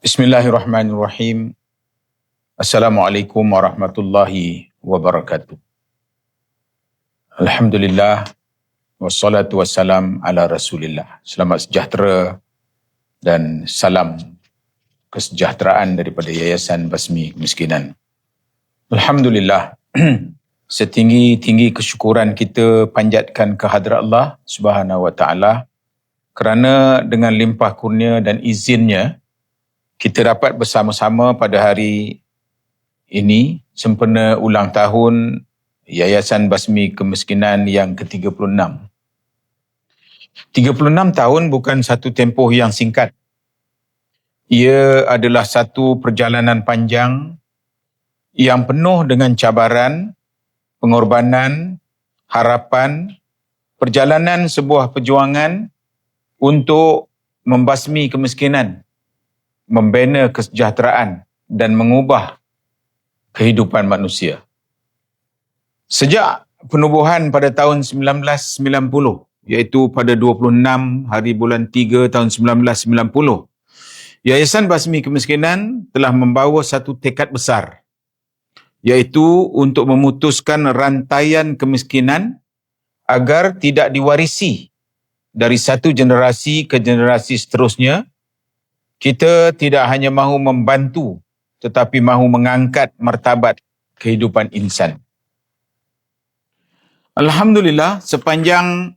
Bismillahirrahmanirrahim. Assalamualaikum warahmatullahi wabarakatuh. Alhamdulillah, wassalatu wassalam ala rasulillah. Selamat sejahtera dan salam kesejahteraan daripada Yayasan Basmi Kemiskinan. Alhamdulillah, setinggi-tinggi kesyukuran kita panjatkan kehadrat Allah Subhanahu wa taala kerana dengan limpah kurnia dan izinnya kita dapat bersama-sama pada hari ini sempena ulang tahun Yayasan Basmi Kemiskinan yang ke-36. 36 tahun bukan satu tempoh yang singkat. Ia adalah satu perjalanan panjang yang penuh dengan cabaran, pengorbanan, harapan, perjalanan sebuah perjuangan untuk membasmi kemiskinan, membina kesejahteraan dan mengubah kehidupan manusia. Sejak penubuhan pada tahun 1990, iaitu pada 26 hari bulan 3 tahun 1990, Yayasan Basmi Kemiskinan telah membawa satu tekad besar, iaitu untuk memutuskan rantaian kemiskinan agar tidak diwarisi dari satu generasi ke generasi seterusnya. Kita tidak hanya mahu membantu, tetapi mahu mengangkat martabat kehidupan insan. Alhamdulillah, sepanjang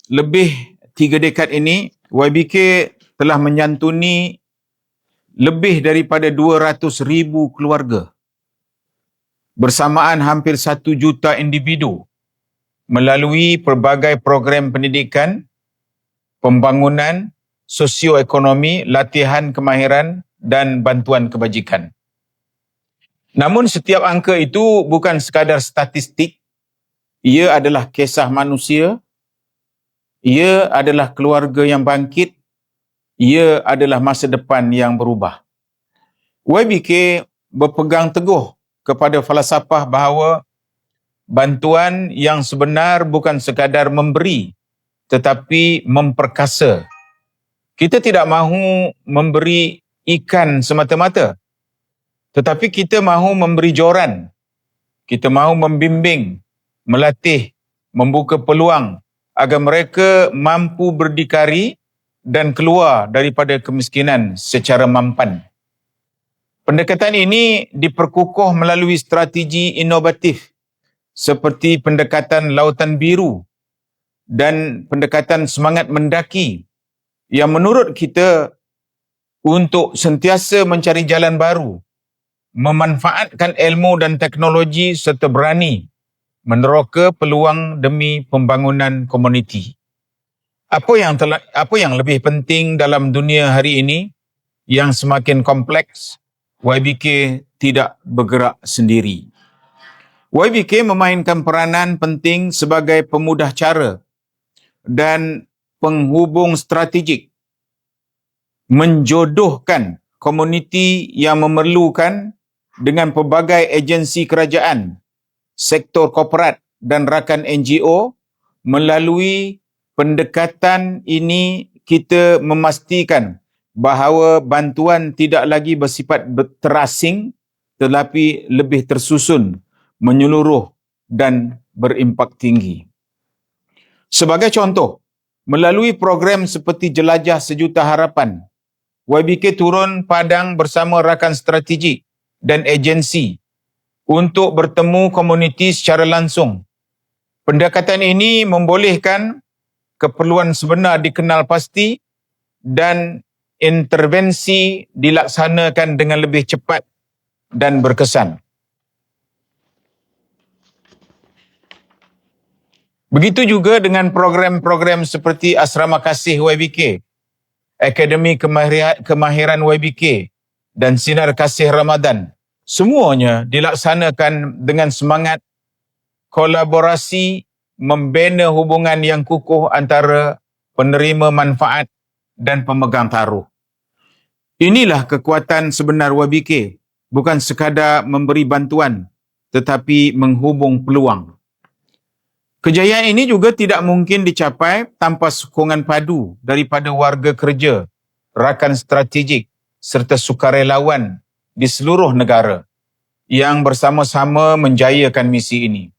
lebih 3 dekad ini, YBK telah menyantuni lebih daripada 200,000 keluarga, bersamaan hampir 1 juta individu melalui pelbagai program pendidikan, pembangunan, sosioekonomi, latihan kemahiran dan bantuan kebajikan. Namun setiap angka itu bukan sekadar statistik, ia adalah kisah manusia, ia adalah keluarga yang bangkit, ia adalah masa depan yang berubah. YBK berpegang teguh kepada falsafah bahawa bantuan yang sebenar bukan sekadar memberi, tetapi memperkasa. Kita tidak mahu memberi ikan semata-mata, tetapi kita mahu memberi joran. Kita mahu membimbing, melatih, membuka peluang agar mereka mampu berdikari dan keluar daripada kemiskinan secara mampan. Pendekatan ini diperkukuh melalui strategi inovatif seperti pendekatan lautan biru dan pendekatan semangat mendaki yang menurut kita untuk sentiasa mencari jalan baru, memanfaatkan ilmu dan teknologi serta berani meneroka peluang demi pembangunan komuniti. Apa yang lebih penting dalam dunia hari ini yang semakin kompleks, YBK tidak bergerak sendiri. YBK memainkan peranan penting sebagai pemudah cara dan penghubung strategik, menjodohkan komuniti yang memerlukan dengan pelbagai agensi kerajaan, sektor korporat dan rakan NGO. Melalui pendekatan ini, kita memastikan bahawa bantuan tidak lagi bersifat terasing tetapi lebih tersusun, menyeluruh dan berimpak tinggi. Sebagai contoh, melalui program seperti Jelajah Sejuta Harapan, YBK turun padang bersama rakan strategik dan agensi untuk bertemu komuniti secara langsung. Pendekatan ini membolehkan keperluan sebenar dikenal pasti dan intervensi dilaksanakan dengan lebih cepat dan berkesan. Begitu juga dengan program-program seperti Asrama Kasih YBK, Akademi Kemahiran YBK dan Sinar Kasih Ramadan. Semuanya dilaksanakan dengan semangat kolaborasi, membina hubungan yang kukuh antara penerima manfaat dan pemegang taruh. Inilah kekuatan sebenar YBK, bukan sekadar memberi bantuan, tetapi menghubung peluang. Kejayaan ini juga tidak mungkin dicapai tanpa sokongan padu daripada warga kerja, rakan strategik, serta sukarelawan di seluruh negara yang bersama-sama menjayakan misi ini.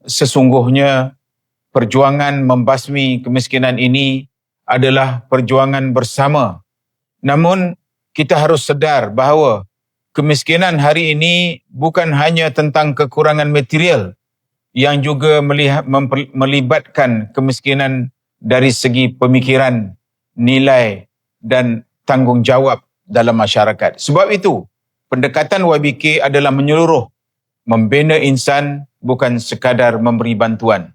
Sesungguhnya perjuangan membasmi kemiskinan ini adalah perjuangan bersama. Namun kita harus sedar bahawa kemiskinan hari ini bukan hanya tentang kekurangan material yang juga melibatkan kemiskinan dari segi pemikiran, nilai dan tanggungjawab dalam masyarakat. Sebab itu, pendekatan YBK adalah menyeluruh, membina insan bukan sekadar memberi bantuan.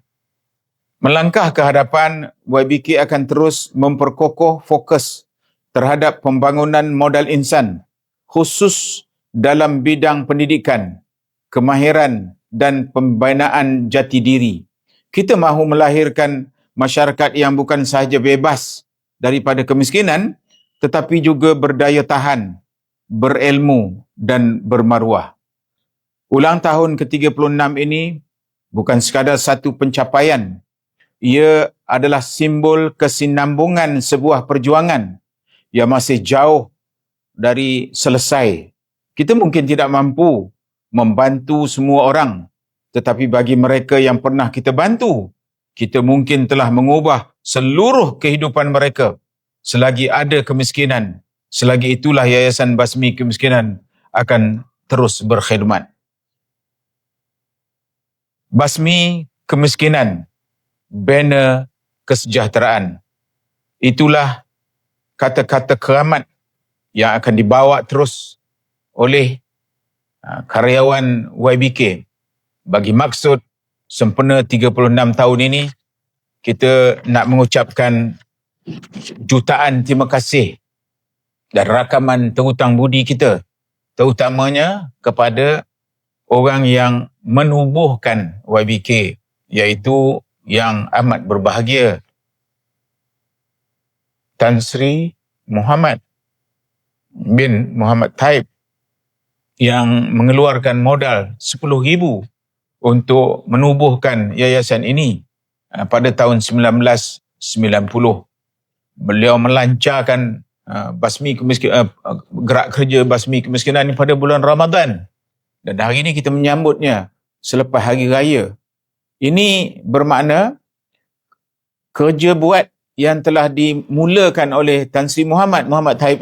Melangkah ke hadapan, YBK akan terus memperkokoh fokus terhadap pembangunan modal insan, khusus dalam bidang pendidikan, kemahiran dan pembinaan jati diri. Kita mahu melahirkan masyarakat yang bukan sahaja bebas daripada kemiskinan, tetapi juga berdaya tahan, berilmu dan bermaruah. Ulang tahun ke-36 ini bukan sekadar satu pencapaian. Ia adalah simbol kesinambungan sebuah perjuangan yang masih jauh dari selesai. Kita mungkin tidak mampu membantu semua orang, tetapi bagi mereka yang pernah kita bantu, kita mungkin telah mengubah seluruh kehidupan mereka. Selagi ada kemiskinan, selagi itulah Yayasan Basmi Kemiskinan akan terus berkhidmat. Basmi Kemiskinan, bina kesejahteraan. Itulah kata-kata keramat yang akan dibawa terus oleh karyawan YBK. Bagi maksud sempena 36 tahun ini, kita nak mengucapkan jutaan terima kasih dan rakaman terhutang budi kita, terutamanya kepada orang yang menubuhkan YBK, iaitu yang amat berbahagia Tan Sri Muhammad bin Muhammad Taib, yang mengeluarkan modal 10,000 untuk menubuhkan yayasan ini pada tahun 1990. Beliau melancarkan gerak kerja basmi kemiskinan ini pada bulan Ramadan, dan hari ini kita menyambutnya selepas hari raya. Ini bermakna kerja buat yang telah dimulakan oleh Tan Sri Muhammad Taib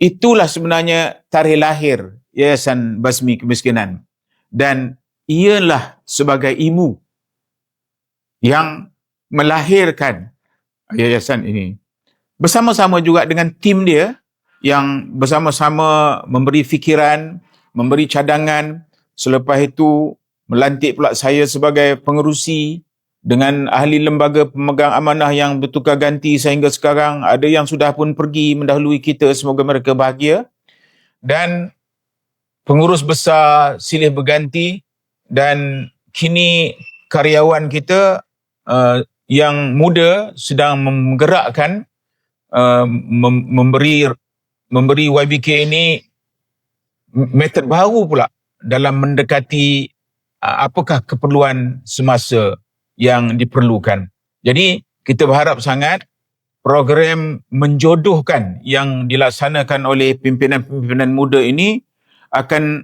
itulah sebenarnya tarikh lahir Yayasan Basmi Kemiskinan, dan ialah sebagai ibu yang melahirkan yayasan ini. Bersama-sama juga dengan tim dia yang bersama-sama memberi fikiran, memberi cadangan. Selepas itu melantik pula saya sebagai pengerusi dengan ahli lembaga pemegang amanah yang bertukar ganti sehingga sekarang. Ada yang sudah pun pergi mendahului kita, semoga mereka bahagia. Dan pengurus besar silih berganti, dan kini karyawan kita yang muda sedang menggerakkan memberi YBK ini metod baru pula dalam mendekati apakah keperluan semasa yang diperlukan. Jadi kita berharap sangat program menjodohkan yang dilaksanakan oleh pimpinan-pimpinan muda ini akan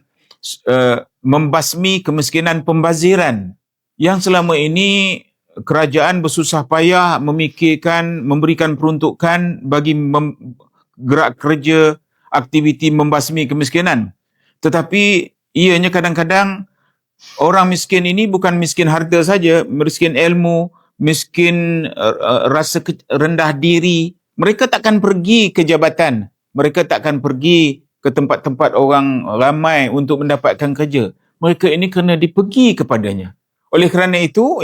membasmi kemiskinan pembaziran yang selama ini kerajaan bersusah payah memikirkan, memberikan peruntukan bagi gerak kerja aktiviti membasmi kemiskinan. Tetapi ianya kadang-kadang orang miskin ini bukan miskin harta saja, miskin ilmu, miskin rasa rendah diri. Mereka takkan pergi ke jabatan, mereka takkan pergi ke tempat-tempat orang ramai untuk mendapatkan kerja. Mereka ini kena dipergi kepadanya. Oleh kerana itu,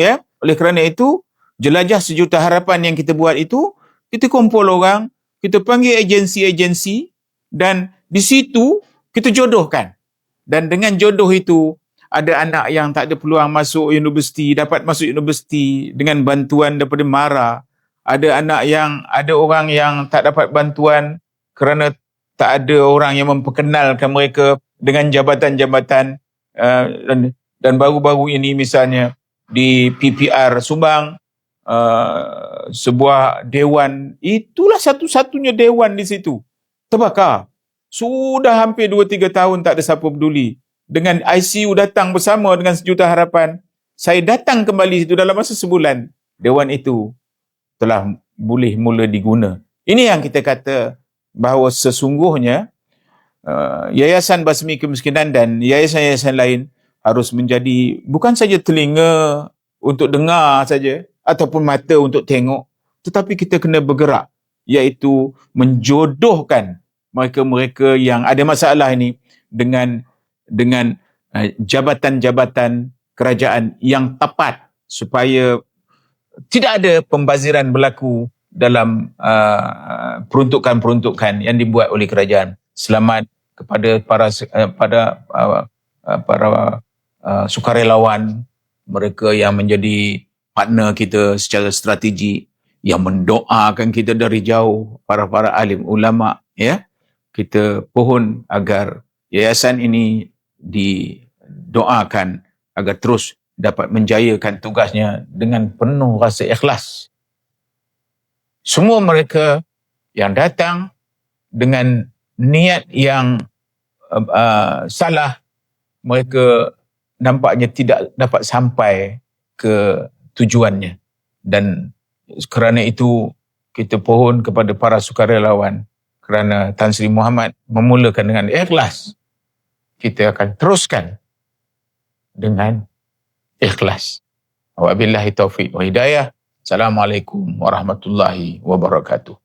jelajah sejuta harapan yang kita buat itu, kita kumpul orang, kita panggil agensi-agensi, dan di situ kita jodohkan. Dan dengan jodoh itu, ada anak yang tak ada peluang masuk universiti, dapat masuk universiti dengan bantuan daripada MARA. Ada orang yang tak dapat bantuan kerana tak ada orang yang memperkenalkan mereka dengan jabatan-jabatan. Dan baru-baru ini misalnya di PPR Subang, sebuah dewan, itulah satu-satunya dewan di situ. terbakar. Sudah hampir 2-3 tahun tak ada siapa peduli. Dengan ICU datang bersama dengan Sejuta Harapan, saya datang kembali situ dalam masa sebulan. Dewan itu telah boleh mula diguna. Ini yang kita kata bahawa sesungguhnya Yayasan Basmi Kemiskinan dan yayasan-yayasan lain harus menjadi bukan saja telinga untuk dengar saja ataupun mata untuk tengok, tetapi kita kena bergerak, iaitu menjodohkan mereka-mereka yang ada masalah ini dengan jabatan-jabatan kerajaan yang tepat supaya tidak ada pembaziran berlaku dalam peruntukan-peruntukan yang dibuat oleh kerajaan. Selamat kepada para sukarelawan, mereka yang menjadi partner kita secara strategi, yang mendoakan kita dari jauh, para alim ulama, ya. Kita pohon agar yayasan ini didoakan agar terus dapat menjayakan tugasnya dengan penuh rasa ikhlas. Semua mereka yang datang dengan niat yang salah, mereka nampaknya tidak dapat sampai ke tujuannya. Dan kerana itu kita pohon kepada para sukarelawan, kerana Tan Sri Muhammad memulakan dengan ikhlas, kita akan teruskan dengan ikhlas. Wabillahi taufiq wa hidayah. Assalamualaikum warahmatullahi wabarakatuh.